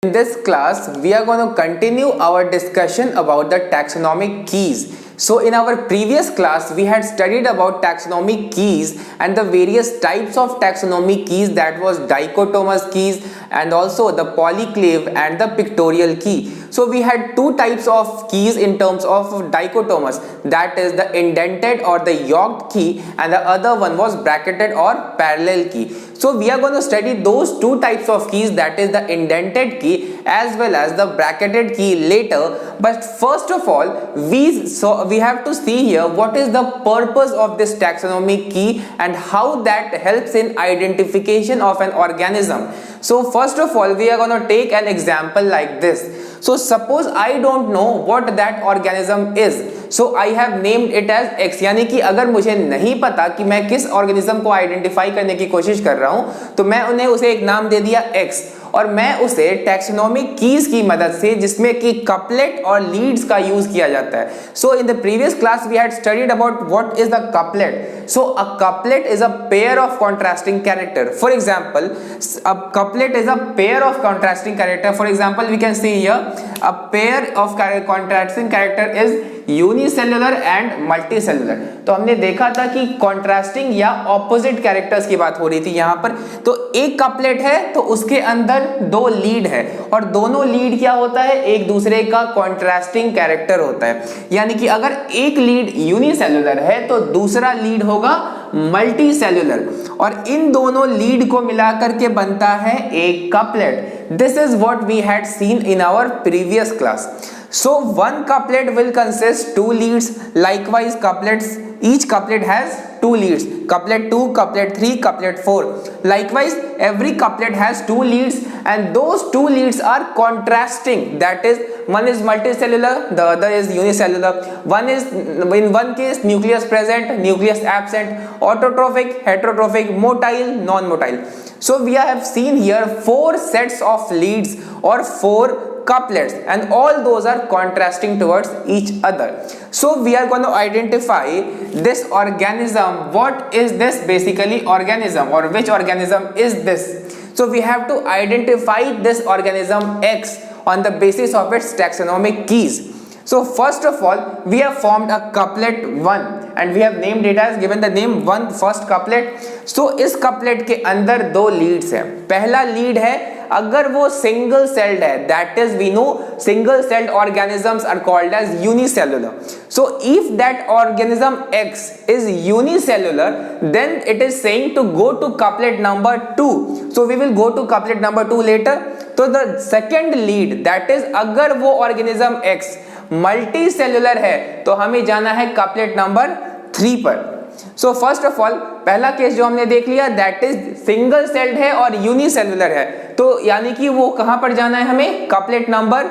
In this class, we are going to continue our discussion about the taxonomic keys. So in our previous class, we had studied about taxonomic keys and the various types of taxonomic keys, that was dichotomous keys and also the polyclave and the pictorial key. So we had two types of keys in terms of dichotomous, that is the indented or the yoked key, and the other one was bracketed or parallel key. So we are going to study those two types of keys, that is the indented key as well as the bracketed key later. But first of all, we have to see here what is the purpose of this taxonomic key and how that helps in identification of an organism. So first of all, we are going to take an example like this. So suppose I don't know what that organism is, so I have named it as X. यानी कि अगर मुझे नहीं पता कि मैं किस organism को आइडेंटिफाई करने की कोशिश कर रहा हूं, तो मैं उन्हें उसे एक नाम दे दिया X, और मैं उसे टैक्सोनॉमिक कीज की मदद से, जिसमें कि कपलेट और लीड्स का यूज किया जाता है. So in the previous class we had studied about what is the couplet. So a couplet is a pair of contrasting character. For example, a couplet is a pair of contrasting character. For example, we can see here a pair of contrasting character is unicellular and multicellular. तो हमने देखा था कि contrasting या opposite characters की बात हो रही थी यहाँ पर. तो एक कपलेट है तो उसके अंदर दो लीड है, और दोनों लीड क्या होता है, एक दूसरे का कॉन्ट्रास्टिंग कैरेक्टर होता है. यानी कि अगर एक लीड यूनिसेल्युलर है तो दूसरा लीड होगा मल्टीसेल्युलर, और इन दोनों लीड को मिलाकर के बनता है एक couplet. This is what we had seen in our previous class. So one couplet will consist two leads. Likewise, each couplet has two leads. Couplet 2, couplet 3, couplet 4. Likewise, every couplet has two leads, and those two leads are contrasting. That is, one is multicellular, the other is unicellular. One is, in one case, nucleus present, nucleus absent, autotrophic, heterotrophic, motile, non-motile. So we have seen here four sets of leads or four couplets, and all those are contrasting towards each other. So we are going to identify this organism. What is this basically organism, or which organism is this? So we have to identify this organism X on the basis of its taxonomic keys. So first of all, we have formed a couplet 1 and we have named it as, given the name 1 first couplet. So इस couplet के अंदर दो leads हैं. पहला lead है, अगर वो single celled है, that is we know single celled organisms are called as unicellular. So if that organism X is unicellular, then it is saying to go to couplet number 2. So we will go to couplet number 2 later. तो the second lead, that is अगर वो organism X multi cellular है तो हमें जाना है couplet number 3 पर. So first of all, पहला केस जो हमने देख लिया, दैट इज सिंगल सेल्ड है और यूनिसेल्युलर है, तो यानी कि वो कहां पर जाना है, हमें कपलेट नंबर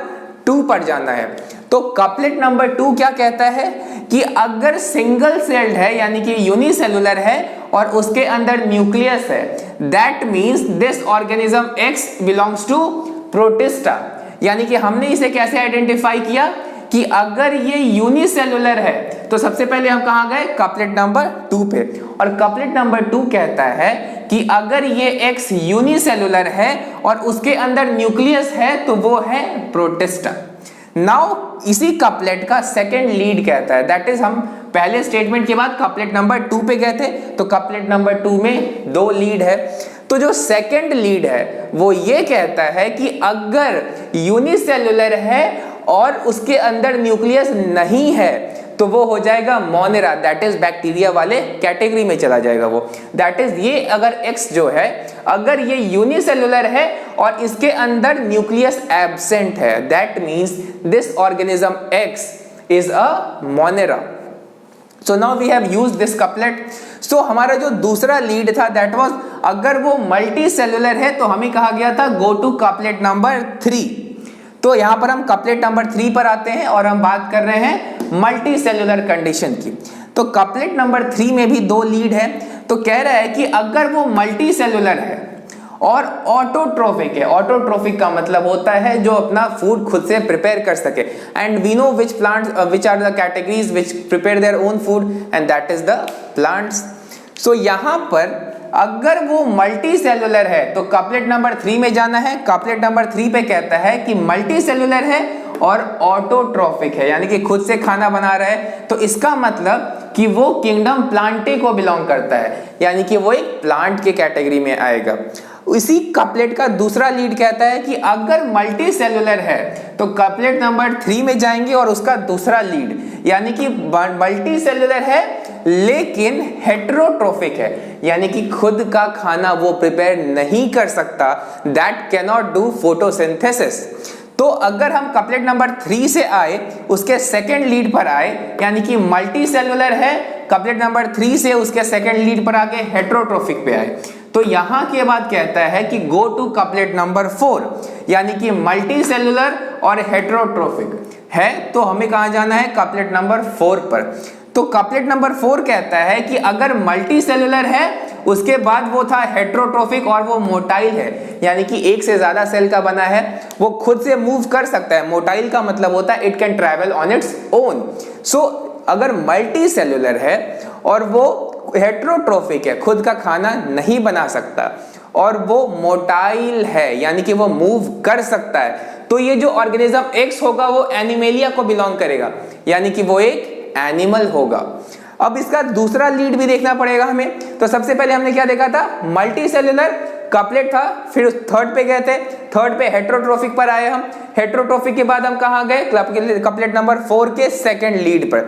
2 पर जाना है. तो कपलेट नंबर 2 क्या कहता है कि अगर सिंगल सेल्ड है यानी कि यूनिसेल्युलर है और उसके अंदर न्यूक्लियस है, that means this organism X belongs to Protista. यानी कि हमने इसे कैसे आइडेंटिफाई किया कि अगर ये यूनिसेल्युलर है तो सबसे पहले हम कहां गए, कपलेट नंबर 2 पे, और कपलेट नंबर 2 कहता है कि अगर ये एक्स यूनिसेल्युलर है और उसके अंदर न्यूक्लियस है तो वो है प्रोटिस्टा. नाउ इसी कपलेट का सेकंड लीड कहता है, दैट इज हम पहले स्टेटमेंट के बाद कपलेट नंबर 2 पे गए थे, तो कपलेट नंबर 2 में दो लीड है. तो जो सेकंड लीड है वो ये कहता है कि अगर यूनिसेल्युलर है और उसके अंदर न्यूक्लियस नहीं है तो वो हो जाएगा मोनेरा, दैट इज बैक्टीरिया वाले कैटेगरी में चला जाएगा वो. दैट इज ये अगर एक्स जो है, अगर ये यूनिसेल्युलर है और इसके अंदर न्यूक्लियस एब्सेंट है, that means this organism x is a Monera. So now we have used this couplet. So हमारा जो दूसरा लीड था, that was अगर वो मल्टी सेल्युलर है तो हमें कहा गया था go to couplet number 3. तो यहाँ पर हम कपलेट नंबर 3 पर आते हैं और हम बात कर रहे हैं मल्टी सेल्युलर कंडीशन की. तो कपलेट नंबर 3 में भी दो लीड है. तो कह रहा है कि अगर वो मल्टी सेल्युलर है और ऑटोट्रोफिक है, ऑटोट्रोफिक का मतलब होता है जो अपना फूड खुद से प्रिपेयर कर सके, and we know which plants which are the categories which prepare their own food, and that is the plants. So यहाँ पर अगर वो मल्टी सेलुलर है तो कपलेट नंबर 3 में जाना है। कपलेट नंबर 3 पे कहता है कि मल्टी सेलुलर है और ऑटोट्रॉफिक है, यानी कि खुद से खाना बना रहा है, तो इसका मतलब कि वो किंगडम प्लांटे को बिलोंग करता है, यानी कि वो एक प्लांट के कैटेगरी में आएगा। इसी कपलेट का दूसरा लीड कहता है कि अगर मल्टी सेलुलर है तो कपलेट नंबर 3 में जाएंगे और उसका दूसरा लीड, यानी कि मल्टी सेलुलर है लेकिन हेटेरोट्रोफिक है, यानी कि खुद का खाना वो प्रिपेयर नहीं कर सकता, that can not do photosynthesis. तो अगर हम कपलेट नंबर 3 से आए, उसके सेकंड लीड पर आए, यानी कि मल्टी सेलुलर है, कपलेट नंबर 3 से उसके सेकंड लीड पर आके हेटेरोट्रोफिक पे आए, तो यहां के बाद कहता है कि गो टू कपलेट नंबर 4, यानी कि मल्टी सेलुलर और हेटेरोट्रोफिक है, तो हमें कहां जाना है? कपलेट नंबर 4 पर। तो कपलेट नंबर 4 कहता है कि अगर मल्टी सेलुलर है, उसके बाद वो था हेटेरोट्रोफिक और वो मोटाइल है, यानी कि एक से ज्यादा सेल का बना है, वो खुद से मूव कर सकता है। मोटाइल का मतलब होता है it can travel on its own. So अगर मल्टी सेलुलर है और वो हेटेरोट्रोफिक है, खुद का खाना नहीं बना सकता, और वो मोटाइल है, यानी कि वो मूव कर सकता है, तो ये जो ऑर्गेनिज्म एक्स होगा वो एनिमेलिया को बिलोंग करेगा, यानी कि वो एक एनिमल होगा। अब इसका दूसरा लीड भी देखना पड़ेगा हमें। तो सबसे पहले हमने क्या देखा था? मल्टी सेलुलर कपलेट था, फिर थर्ड पे गए थे, थर्ड पे हेटेरोट्रोफिक पर आए हम। हेटेरोट्रोफिक के बाद हम कहां गए? कपलेट नंबर 4 के सेकंड लीड पर।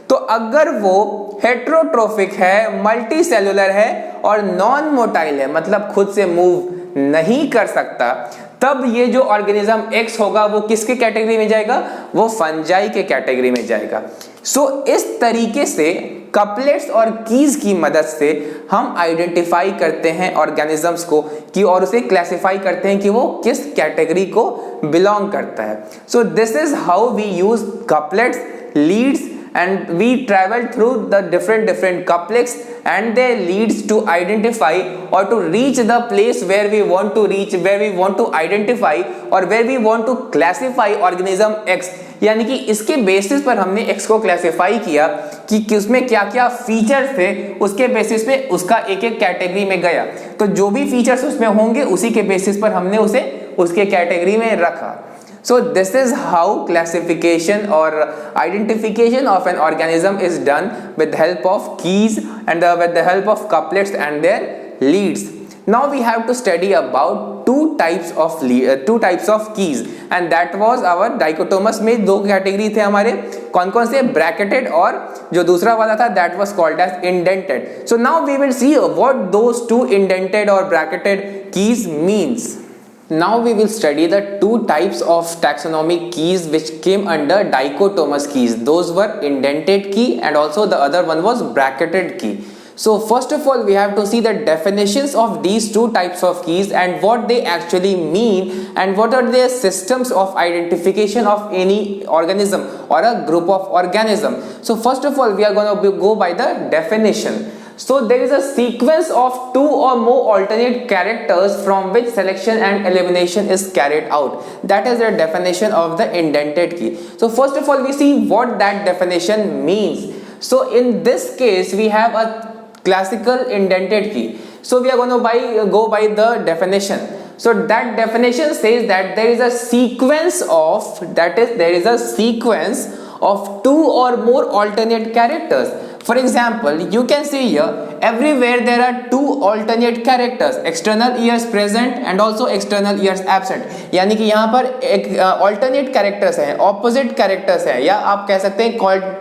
तो अगर वो हेटेरोट्रोफिक है, मल्टी सेलुलर है और नॉन मोटाइल है, मतलब खुद से मूव नहीं कर सकता, तब ये जो ऑर्गेनिज्म एक्स होगा वो किसके कैटेगरी में जाएगा? वो फंजाई के कैटेगरी में जाएगा। सो इस तरीके से कपलेट्स और कीज की मदद से हम आइडेंटिफाई करते हैं ऑर्गेनिजम्स को कि, और उसे क्लासिफाई करते हैं कि वो किस कैटेगरी को बिलोंग करता है। So this is how we use couplets, leads, and we travel through the different couplets and their leads to identify or to reach the place where we want to reach, where we want to identify or where we want to classify organism X। यानी कि इसके basis पर हमने X को classify किया कि उसमें क्या क्या फीचर्स थे, उसके बेसिस पे उसका एक एक कैटेगरी में गया, तो जो भी फीचर्स उसमें होंगे उसी के बेसिस पर हमने उसे उसके कैटेगरी में रखा। So this is how classification or identification of an organism is done with the help of keys and with the help of couplets and their leads. Now we have to study about two types of keys, and that was our dichotomous में दो category थे हमारे, कौन कौन से? Bracketed और जो दूसरा वाला था that was called as indented. So now we will see what those two indented or bracketed keys means. Now we will study the two types of taxonomic keys which came under dichotomous keys. Those were indented key and also the other one was bracketed key. So first of all we have to see the definitions of these two types of keys and what they actually mean and what are their systems of identification of any organism or a group of organism. So first of all we are going to go by the definition. So there is a sequence of two or more alternate characters from which selection and elimination is carried out. That is the definition of the indented key. So first of all we see what that definition means. So in this case we have a classical indented key. So we are going to go by the definition. So that definition says that there is a sequence of two or more alternate characters. For example, you can see here everywhere there are two alternate characters, external ears present and also external ears absent. यानी कि यहाँ पर एक alternate characters हैं, opposite characters हैं, या आप कह सकते हैं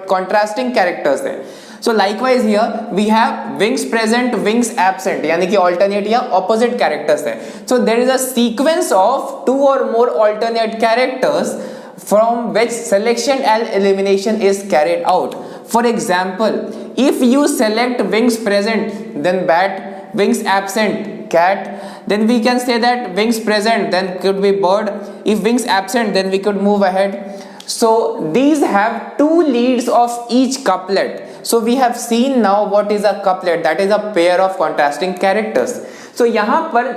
contrasting characters हैं. So likewise here we have wings present, wings absent, यानी कि alternate या opposite characters हैं. So there is a sequence of two or more alternate characters from which selection and elimination is carried out. For example, if you select wings present, then bat, wings absent, cat, then we can say that wings present, then could be bird. If wings absent, then we could move ahead. So these have two leads of each couplet. So we have seen now what is a couplet, that is a pair of contrasting characters. So यहाँ पर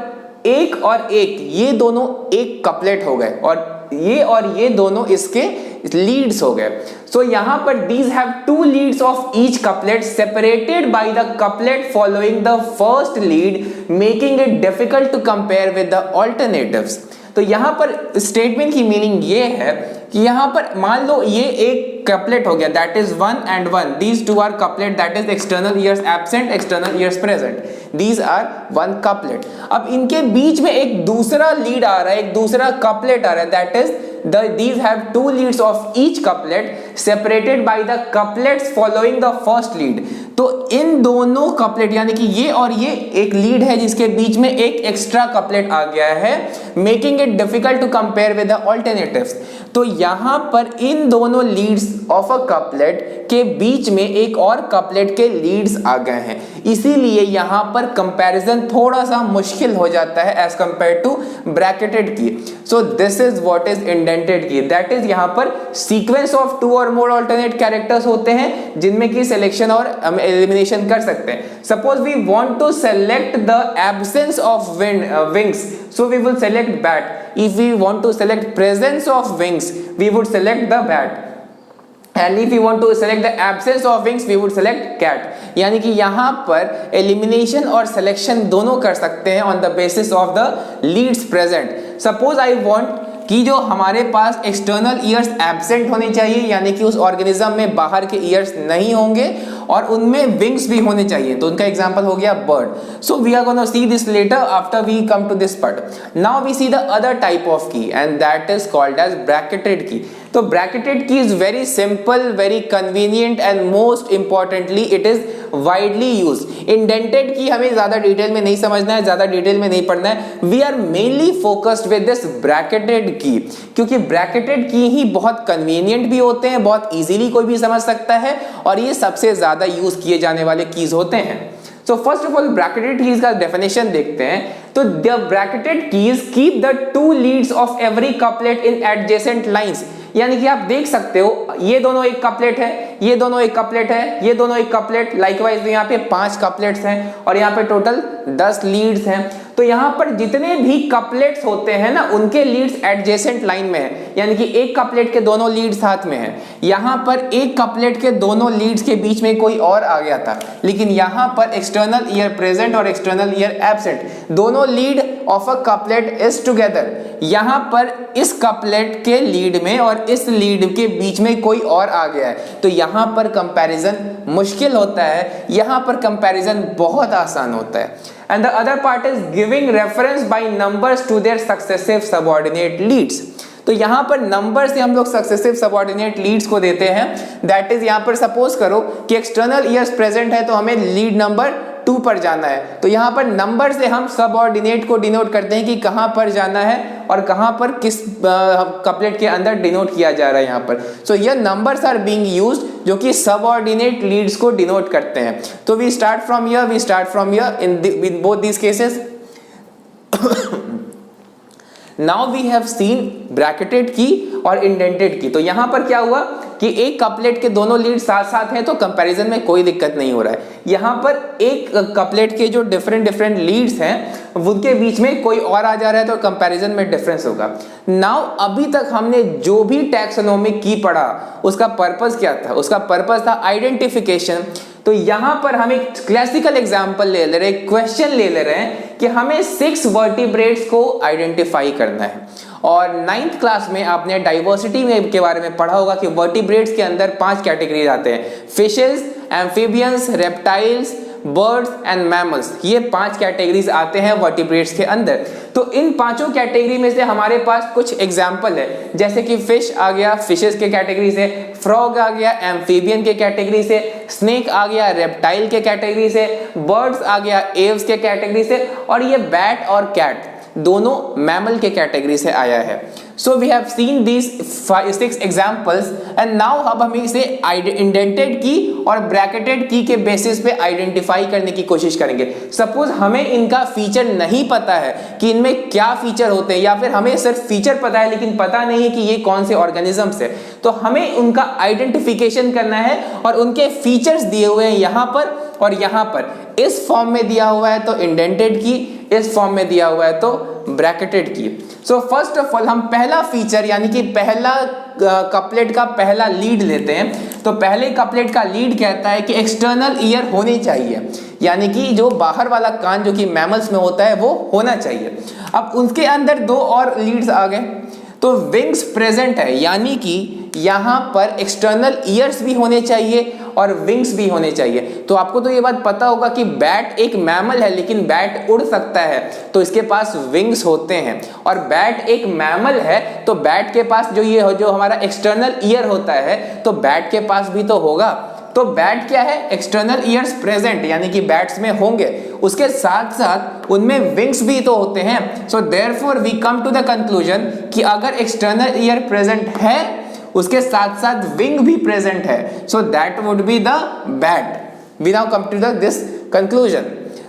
एक और एक, ये दोनों एक couplet हो गए और ये दोनों इसके लीड्स हो गए. So यहाँ पर these have two leads of each couplet separated by the couplet following the first lead, making it difficult to compare with the alternatives. तो यहाँ पर स्टेटमेंट की मीनिंग ये है कि यहाँ पर मान लो ये एक कपलेट हो गया, that is 1 and 1, these two are couplet, that is external ears absent, external ears present, these are one couplet. अब इनके बीच में एक दूसरा लीड आ रहा है, एक दूसरा कपलेट आ रहा है, that is these have two leads of each couplet separated by the couplets following the first lead. तो इन दोनों कपलेट यानी कि ये और ये एक लीड है जिसके बीच में एक एक्स्ट्रा कपलेट आ गया है, making it difficult to compare with the alternatives. तो यहाँ पर इन दोनों लीड्स ऑफ अ कपलेट के बीच में एक और कपलेट के लीड्स आ गए हैं, इसीलिए यहाँ पर कंपैरिजन थोड़ा सा मुश्किल हो जाता है एज कंपेयर टू ब्रैकेटेड की. सो this is what is indented की, दैट इज यहाँ पर सीक्वेंस ऑफ 2 और मोर ऑल्टरनेट कैरेक्टर्स होते हैं जिनमें की सिलेक्शन और एलिमिनेशन कर सकते हैं. Suppose we want to select the absence of wings, so we will select bat. If we want to select presence of wings, we would select the bat. And if we want to select the absence of wings, we would select cat. यानी कि यहाँ पर elimination और selection दोनों कर सकते हैं on the basis of the leads present. Suppose I want कि जो हमारे पास एक्सटर्नल ईयर्स एब्सेंट होने चाहिए, यानी कि उस ऑर्गेनिज्म में बाहर के ईयर्स नहीं होंगे और उनमें विंग्स भी होने चाहिए, तो उनका एग्जांपल हो गया bird. So we are gonna see this later after we come to this part. Now we see the other type of key and that is called as bracketed key. तो bracketed key is very simple, very convenient and most importantly it is widely use. Indented key हमें ज्यादा detail में नहीं समझना है, ज्यादा detail में नहीं पढ़ना है. We are mainly focused with this bracketed key, क्योंकि ब्रैकेटेड की ही बहुत कन्वीनियंट भी होते हैं, बहुत इजीली कोई भी समझ सकता है और ये सबसे ज्यादा यूज किए जाने वाले कीज होते हैं. So first of all bracketed keys का definition देखते हैं. तो the bracketed keys keep the two leads of every couplet in adjacent lines. यानी कि आप देख सकते हो ये दोनों एक कपलेट है, ये दोनों एक कपलेट है, ये दोनों एक कपलेट, लाइकवाइज यहाँ पे 5 कपलेट्स हैं और यहाँ पे टोटल 10 लीड्स हैं. तो यहाँ पर जितने भी कपलेट्स होते हैं ना उनके लीड्स एडजेसेंट लाइन में है, यानी कि एक कपलेट के दोनों लीड्स साथ में है. यहाँ पर एक कपलेट के दोनों लीड्स के बीच में कोई और आ गया था, लेकिन यहाँ पर एक्सटर्नल ईयर प्रेजेंट और एक्सटर्नल ईयर एब्सेंट, दोनों lead of a couplet is together. यहाँ पर इस कपलेट के लीड में और इस लीड के बीच में कोई और आ गया है, तो यहाँ पर कंपैरिजन मुश्किल होता है, यहाँ पर कंपैरिजन बहुत आसान होता है. And the other part is giving reference by numbers to their successive subordinate leads. तो यहाँ पर नंबर से हम लोग सक्सेसिव सबऑर्डिनेट लीड्स को देते हैं. दैट इज यहाँ पर सपोज करो कि एक्सटर्नल ईयर्स प्रेजेंट है तो हमें लीड नंबर 2 पर जाना है, तो यहाँ पर नंबर से हम सबऑर्डिनेट को डिनोट करते हैं कि कहाँ पर जाना है और कहाँ पर किस कपलेट के अंदर डिनोट किया जा रहा है यहाँ पर. सो ये नंबर्स आर बीइंग यूज्ड जो कि सबऑर्डिनेट लीड्स को डिनोट करते हैं. तो we start from here in both these cases. Now we have seen bracketed key और इंडेंटेड की. तो यहाँ पर क्या हुआ कि एक कपलेट के दोनों लीड साथ साथ हैं तो कंपैरिजन में कोई दिक्कत नहीं हो रहा है. यहाँ पर एक कपलेट के जो डिफरेंट लीड्स हैं उनके बीच में कोई और आ जा रहा है तो कंपैरिजन में डिफरेंस होगा. नाउ अभी तक हमने जो भी टैक्सोनोमिक की पढ़ा उसका पर्पस क्या था? उसका पर्पस था आइडेंटिफिकेशन. तो यहाँ पर हम एक क्लासिकल एग्जांपल ले ले रहे हैं, क्वेश्चन ले ले रहे हैं कि हमें 6 वर्टिब्रेट्स को आइडेंटिफाई करना है. और 9th क्लास में आपने डाइवर्सिटी में के बारे में पढ़ा होगा कि वर्टिब्रेट्स के अंदर 5 कैटेगरीज आते हैं, fishes, amphibians, reptiles, birds and mammals. ये 5 कैटेगरीज आते हैं वर्टिब्रेट्स के अंदर. तो इन पांचों कैटेगरी में से हमारे पास कुछ एग्जाम्पल है, जैसे कि फिश आ गया फिशेस के कैटेगरी से, फ्रॉग आ गया एम्फीबियन के कैटेगरी से, स्नेक आ गया रेप्टाइल के कैटेगरी से, बर्ड्स आ गया एव्स के कैटेगरी से, और ये बैट और कैट दोनों मैमल के कैटेगरी से आया है. So we have seen these 6 examples and now अब हम इसे इंडेंटेड की और ब्रैकेटेड की के बेसिस पे आइडेंटिफाई करने की कोशिश करेंगे. सपोज हमें इनका फीचर नहीं पता है कि इनमें क्या फीचर होते हैं, या फिर हमें सिर्फ फीचर पता है लेकिन पता नहीं है कि ये कौन से ऑर्गेनिजम्स है, तो हमें उनका आइडेंटिफिकेशन करना है और उनके फीचर्स दिए हुए हैं यहाँ पर और यहाँ पर. इस फॉर्म में दिया हुआ है तो इंडेंटेड की, इस फॉर्म में दिया हुआ है तो ब्रैकेटेड की. सो फर्स्ट ऑफ ऑल हम पहला फीचर यानी कि पहला कपलेट का पहला लीड लेते हैं। तो पहले कपलेट का लीड कहता है कि एक्सटर्नल ईयर होनी चाहिए, यानी कि जो बाहर वाला कान जो कि मैमल्स में होता है वो होना चाहिए। अब उनके अंदर दो और लीड्स आ गए, तो विंग्स प्रेजेंट है, यानी कि यहाँ पर एक्सटर्नल ईयर्स भी होने चाहिए और विंग्स भी होने चाहिए। तो आपको तो ये बात पता होगा कि बैट एक मैमल है लेकिन बैट उड़ सकता है, तो इसके पास विंग्स होते हैं। और बैट एक मैमल है तो बैट के पास जो हमारा एक्सटर्नल ईयर होता है तो बैट के पास भी तो होगा। तो बैट क्या है, एक्सटर्नल ईयर्स प्रेजेंट, यानी कि बैट्स में होंगे, उसके साथ साथ उनमें विंग्स भी तो होते हैं। So therefore we come to the conclusion कि अगर एक्सटर्नल ईयर प्रेजेंट है उसके साथ साथ विंग भी प्रेजेंट है, so that would be the bat. We now come to this conclusion.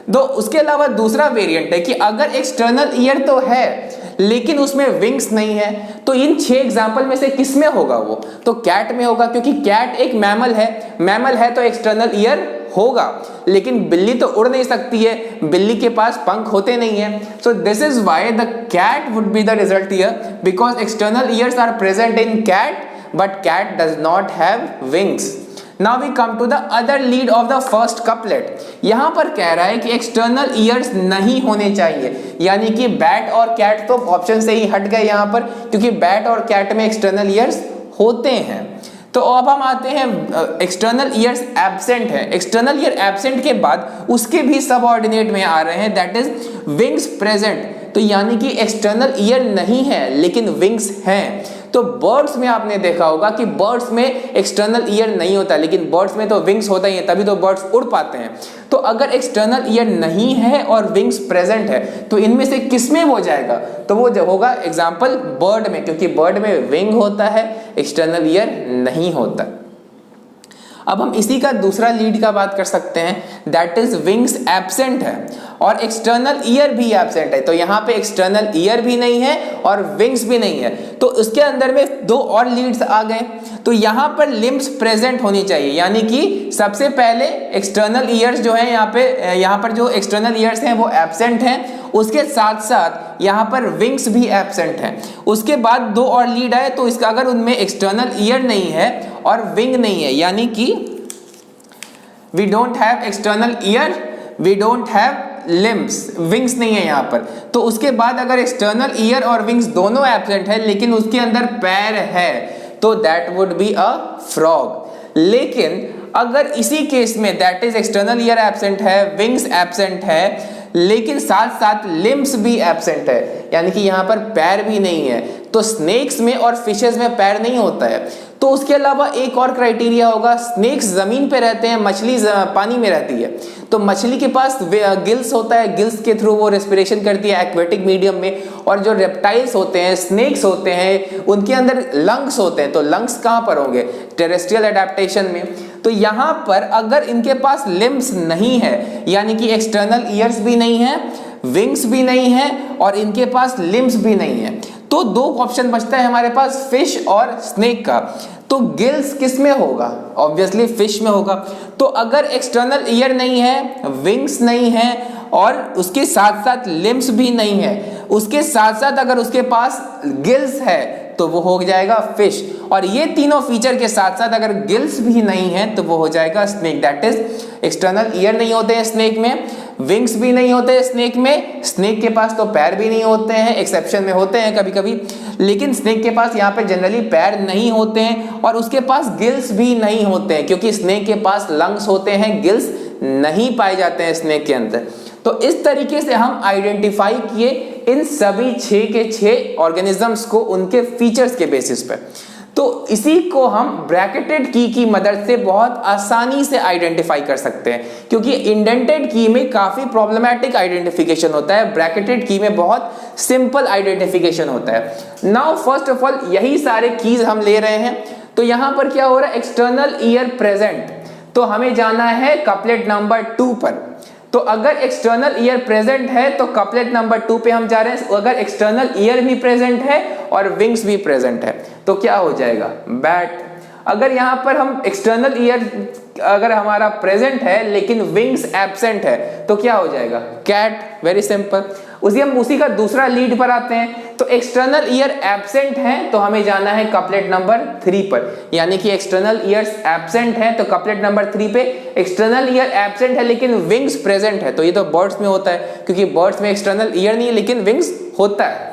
दो उसके अलावा दूसरा वेरिएंट है कि अगर एक्सटर्नल ईयर तो है लेकिन उसमें विंग्स नहीं है, तो इन 6 एग्जाम्पल में से किस में होगा वो? तो कैट में होगा, क्योंकि कैट एक मैमल है तो एक्सटर्नल ईयर होगा। लेकिन बिल्ली तो उड़ नहीं सकती है, बिल्ली के पास पंख होते नहीं है। So this is why the cat would be the result here, because external ears are present in cat but cat does not have wings. Now we come to the other lead of the first couplet. यहाँ पर कह रहा है कि external years नहीं होने चाहिए, यानी कि बैट और कैट तो ऑप्शन से ही हट गए यहाँ पर, क्योंकि बैट और कैट में एक्सटर्नल ईयर्स होते हैं। तो अब हम आते हैं एक्सटर्नल ईयर्स एब्सेंट है। एक्सटर्नल ईयर एब्सेंट के बाद उसके भी सबऑर्डिनेट में आ रहे हैं, दैट इज विंग्स प्रेजेंट। तो यानी कि एक्सटर्नल ईयर नहीं है लेकिन विंग्स हैं। तो बर्ड्स में आपने देखा होगा कि बर्ड्स में एक्सटर्नल ईयर नहीं होता, लेकिन बर्ड्स में तो विंग्स होता ही है, तभी तो बर्ड्स उड़ पाते हैं। तो अगर एक्सटर्नल ईयर नहीं है और विंग्स प्रेजेंट है तो इनमें से किस में हो जाएगा? तो वो जो होगा एग्जाम्पल बर्ड में, क्योंकि बर्ड में विंग होता है, एक्सटर्नल ईयर नहीं होता। अब हम इसी का दूसरा लीड का बात कर सकते हैं, दैट इज विंग्स एब्सेंट है और एक्सटर्नल ईयर भी एब्सेंट है। तो यहाँ पे एक्सटर्नल ईयर भी नहीं है और विंग्स भी नहीं है, तो इसके अंदर में दो और लीड्स आ गए। तो यहाँ पर लिम्ब्स प्रेजेंट होनी चाहिए, यानी कि सबसे पहले एक्सटर्नल ईयर्स जो है यहाँ पर जो एक्सटर्नल ईयर्स हैं वो एब्सेंट हैं, उसके साथ साथ यहाँ पर विंग्स भी एब्सेंट हैं। उसके बाद दो और लीड आए, तो इसका अगर उनमें एक्सटर्नल ईयर नहीं है और विंग नहीं है, यानी कि we don't have external ear, we don't have limbs, wings नहीं है यहाँ पर। तो उसके बाद अगर एक्सटर्नल ईयर और विंग्स दोनों एब्सेंट है लेकिन उसके अंदर पैर है, तो that would be a frog. लेकिन अगर इसी केस में that is external ear absent है, विंग्स एब्सेंट है, लेकिन साथ साथ लिम्ब्स भी एब्सेंट है, यानी कि यहाँ पर पैर भी नहीं है, तो स्नेक्स में और फिशेस में पैर नहीं होता है। तो उसके अलावा एक और क्राइटेरिया होगा, स्नेक्स जमीन पे रहते हैं, मछली पानी में रहती है। तो मछली के पास गिल्स होता है, गिल्स के थ्रू वो रेस्पिरेशन करती है एक्वेटिक मीडियम में। और जो रेप्टाइल्स होते हैं, स्नेक्स होते हैं, उनके अंदर लंग्स होते हैं। तो लंग्स कहाँ पर होंगे? टेरेस्ट्रियल एडेप्टेशन में। तो यहाँ पर अगर इनके पास लिम्ब्स नहीं है, यानी कि एक्सटर्नल ईयर्स भी नहीं है, विंग्स भी नहीं है और इनके पास लिम्ब्स भी नहीं है, तो दो ऑप्शन बचता है हमारे पास, फिश और स्नेक का। तो गिल्स किस में होगा? ऑब्वियसली फिश में होगा। तो अगर एक्सटर्नल ईयर नहीं है, विंग्स नहीं है और उसके साथ साथ लिम्ब्स भी नहीं है, उसके साथ साथ अगर उसके पास गिल्स है तो वो हो जाएगा फिश। और ये तीनों फीचर के साथ साथ अगर गिल्स भी नहीं है तो वो हो जाएगा snake. That is external year नहीं होते हैं स्नेक में, विंग्स भी नहीं होते हैं स्नेक में, स्नेक के पास तो पैर भी नहीं होते हैं, एक्सेप्शन में होते हैं कभी कभी, लेकिन स्नेक के पास यहाँ पे जनरली पैर नहीं होते हैं और उसके पास गिल्स भी नहीं होते हैं, क्योंकि स्नेक के पास लंग्स होते हैं, गिल्स नहीं पाए जाते हैं स्नेक के अंदर। तो इस तरीके से हम आइडेंटिफाई किए इन सभी 6 के 6 ऑर्गेनिजम्स को उनके फीचर्स के बेसिस पे। तो इसी को हम ब्रैकेटेड की मदद से बहुत आसानी से आइडेंटिफाई कर सकते हैं, क्योंकि इंडेंटेड की में काफी प्रॉब्लमैटिक आइडेंटिफिकेशन होता है, ब्रैकेटेड की में बहुत सिंपल आइडेंटिफिकेशन होता है। नाउ फर्स्ट ऑफ ऑल यही सारे कीज हम ले रहे हैं। तो यहां पर क्या हो रहा है? एक्सटर्नल ईयर प्रेजेंट, तो हमें जाना है कपलेट नंबर 2 पर। तो अगर एक्सटर्नल ईयर प्रेजेंट है तो कपलेट नंबर 2 पे हम जा रहे हैं। अगर एक्सटर्नल ईयर भी प्रेजेंट है और विंग्स भी प्रेजेंट है तो क्या हो जाएगा? बैट। अगर यहाँ पर हम एक्सटर्नल ईयर अगर हमारा प्रेजेंट है लेकिन विंग्स एब्सेंट है तो क्या हो जाएगा? कैट। Very simple. उसी हम उसी का दूसरा लीड पर आते हैं। तो एक्सटर्नल ईयर एब्सेंट है तो हमें जाना है कपलेट नंबर 3 पर, यानी कि एक्सटर्नल ईयर्स एब्सेंट है तो कपलेट नंबर 3 पे एक्सटर्नल ईयर एब्सेंट है लेकिन विंग्स प्रेजेंट है। तो ये तो बर्ड्स में होता है, क्योंकि बर्ड्स में एक्सटर्नल ईयर नहीं है लेकिन विंग्स होता है।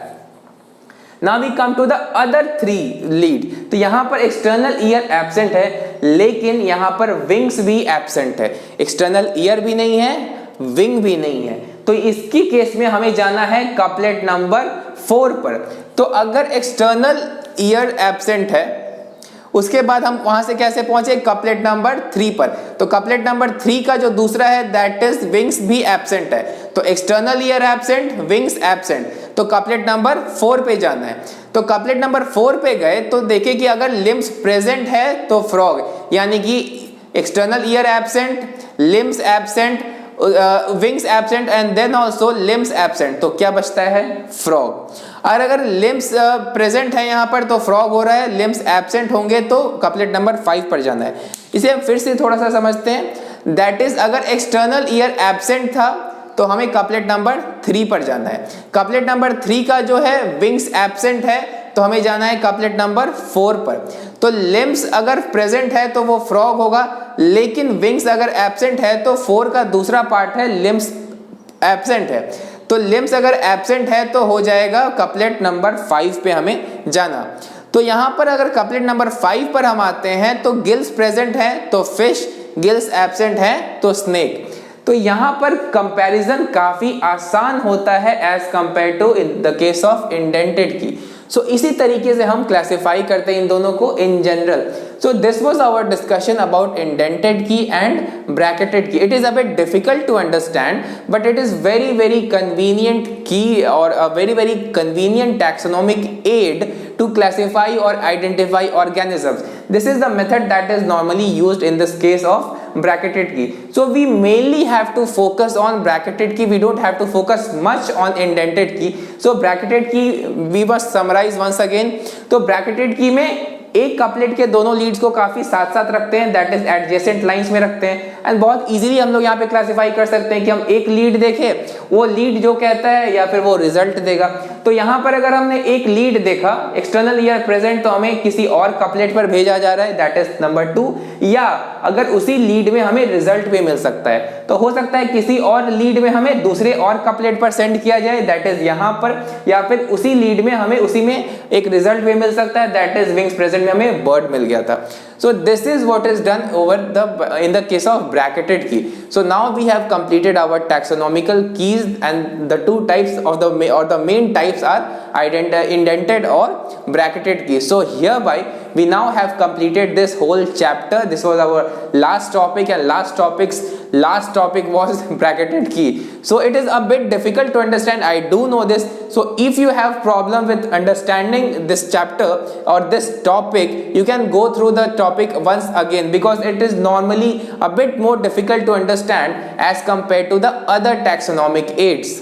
Now we come to the other 3 lead. तो यहां पर एक्सटर्नल ईयर एब्सेंट है लेकिन यहां पर विंग्स भी एब्सेंट है, एक्सटर्नल ईयर भी नहीं है, विंग भी नहीं है। तो इसकी केस में हमें जाना है कपलेट नंबर 4 पर। तो अगर एक्सटर्नल ईयर एब्सेंट है उसके बाद हम वहां से कैसे पहुंचे, कपलेट नंबर 3 पर। तो कपलेट नंबर 3 का जो दूसरा है दैट इज विंग्स भी एब्सेंट है। तो external ear absent, wings absent, तो कपलेट नंबर 4 पे जाना है। तो कपलेट नंबर 4 पे गए तो देखें कि अगर लिम्स प्रेजेंट है तो फ्रॉग, यानी कि external ear absent, limbs absent, wings absent and then also limbs absent, तो क्या बचता है, फ्रॉग। और अगर लिम्स प्रेजेंट है यहाँ पर तो फ्रॉग हो रहा है, लिम्स एब्सेंट होंगे तो कपलेट नंबर 5 पर जाना है। इसे हम फिर से थोड़ा सा समझते हैं। दैट इज अगर एक्सटर्नल ईयर एब्सेंट था तो हमें कपलेट नंबर 3 पर जाना है। कपलेट नंबर 3 का जो है विंग्स एब्सेंट है तो हमें जाना है कपलेट नंबर 4 पर। तो लिम्स अगर प्रेजेंट है तो वो फ्रॉग होगा, लेकिन विंग्स अगर एब्सेंट है तो 4 का दूसरा पार्ट है लिम्स एब्सेंट है। तो लिम्स अगर एब्सेंट है तो हो जाएगा कपलेट नंबर 5 पे हमें जाना। तो यहां पर अगर कपलेट नंबर 5 पर हम आते हैं तो गिल्स प्रेजेंट है तो फिश, गिल्स एब्सेंट है तो स्नेक। तो यहां पर कंपैरिजन काफी आसान होता है as compare to in the case of indented key. So इसी तरीके से हम क्लासिफाई करते हैं इन दोनों को in general. So this was our discussion about indented key and bracketed key. It is a bit difficult to understand but it is very very convenient key और a very very convenient taxonomic aid to classify or identify organisms. This is the method that is normally used in this case of bracketed key. So we mainly have to focus on bracketed key. We don't have to focus much on indented key. So bracketed key we must summarize once again. तो bracketed key में एक couplet के दोनों Leeds को काफी साथ साथ रखते हैं, दैट इज एडजेसेंट लाइंस में रखते हैं। एंड बहुत इजीली हम लोग यहाँ पे क्लासिफाई कर सकते हैं कि हम एक लीड देखें, वो लीड जो कहता है या फिर वो रिजल्ट देगा। तो यहाँ पर अगर हमने एक लीड देखा एक्सटर्नल ईयर प्रेजेंट तो हमें किसी और कपलेट पर भेजा जा रहा है दैट इज नंबर 2, या अगर उसी लीड में हमें रिजल्ट भी मिल सकता है तो हो सकता है किसी और लीड में हमें दूसरे और कपलेट पर सेंड किया जाए दैट इज यहाँ पर, या फिर उसी लीड में हमें उसी में एक रिजल्ट भी मिल सकता है दैट इज विंग्स प्रेजेंट में हमें बर्ड मिल गया था। So this is what is done over in the case of bracketed key. So now we have completed our taxonomical keys and the two types of the main types are indented or bracketed keys. So hereby we now have completed this whole chapter. This was our last topic and last topic was bracketed key. So it is a bit difficult to understand, I do know this. So if you have problem with understanding this chapter or this topic, you can go through the topic once again because it is normally a bit more difficult to understand as compared to the other taxonomic aids.